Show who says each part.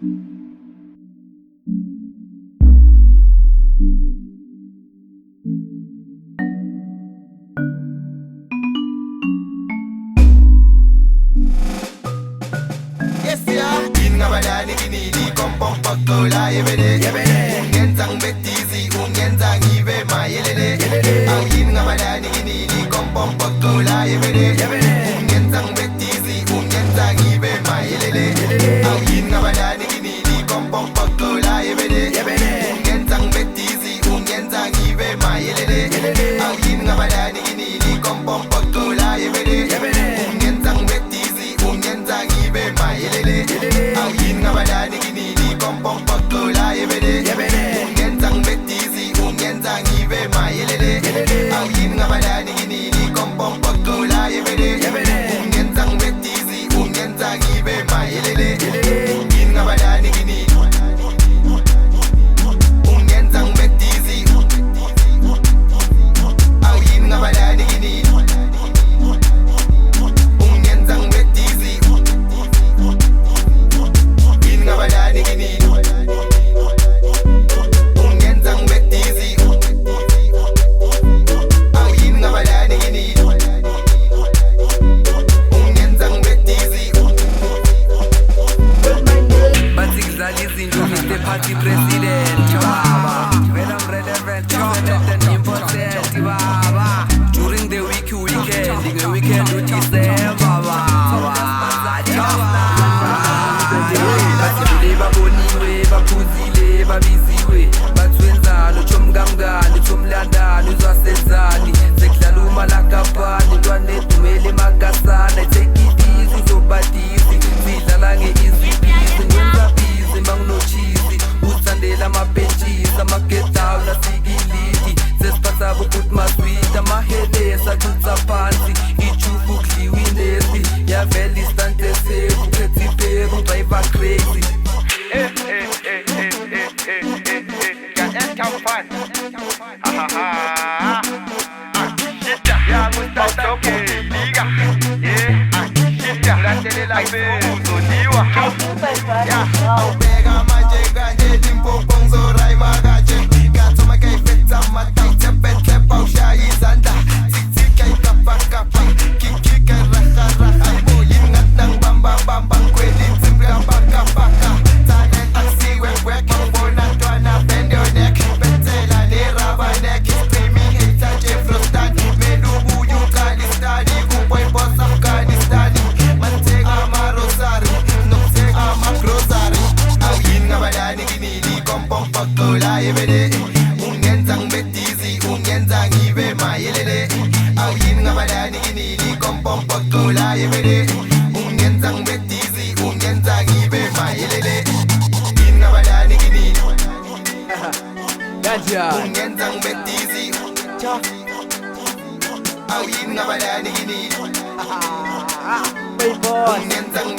Speaker 1: Yes, yeah. Ingabadani kinini kompom pakola yebede. Ungenzang betizi, ungenzang ibe mayelede. Ingabadani kinini kompom pakola yebede. Ungenzang betizi, ungenzang ibe mayelede. Ingabadani kinini kompom pakola yebede. Ungenzang betizi, ungenzang ibe mayelede. Ingabadani kinini kompom pakola yebede. Ungenzang betizi, ungenzang ibe mayelede. Ingabadani kinini kompom pakola yebede. Ungenzang betizi, ungenzang ibe mayelede. Ingabadani kinini kompom pakola yebede. Ungenzang betizi, ungenzang ibe mayelede. Ingabadani kinini ungenzang betizi. Ingabadani kinini ungenzang betizi. Ingabadani kinini ungenzang betizi. Ingabadani kinini ungenzang betizi.
Speaker 2: Bathi kudlala izinto Mr. Party President baba. When I'm relevant, confident and important baba. During the weekend, in the weekend with December baba. Bathi baboniwe, baphuzile, babiziwe. Bathwenzalo chomkamngani, chomlandani, uzwasenzani. Sekudlala umalakapani, ntwana edumele emakasana. Take it easy, uzobadizi. Sidlala nge-easy peasy, ngwenza busy, mangunochizi. Uthandela amabhentshisi, ama-get-down, asikilidi. Sesiphatha bokuthi maswiti, amahelesi achitha phansi. Ijufu kudliwa inesi, yavela istante eseku. Ukhetha ipheko, udrayiva crazy.
Speaker 1: Ubeka manje kanje Limpopo ngizorayi makaje. Ngathoma kayifetha matayitha betlep awushaya izandla. Tik ayikapakapa, kikika raha. Ayiboli ngathi nangibambabamba ngikhwela insimbi kapakapaka. Talent akusiwe kwekhe ngibona ntwana bend your neck. Bethela ne-rubberneck. Screaming hater nje Frostan. Mele ubuye uqale istadi kuboy boss Afghanistan. Mathenga amarosari nokuthenga amagrosari. Ingabadani kinini kompom pakola yebede. Ungenzang betizi, ungenzang ibe mayelede. Ingabadani kinini kompom pakola yebede. Ungenzang betizi, ungenzang ibe mayelede. Ingabadani kinini ungenzang betizi. Ingabadani kinini ungenzang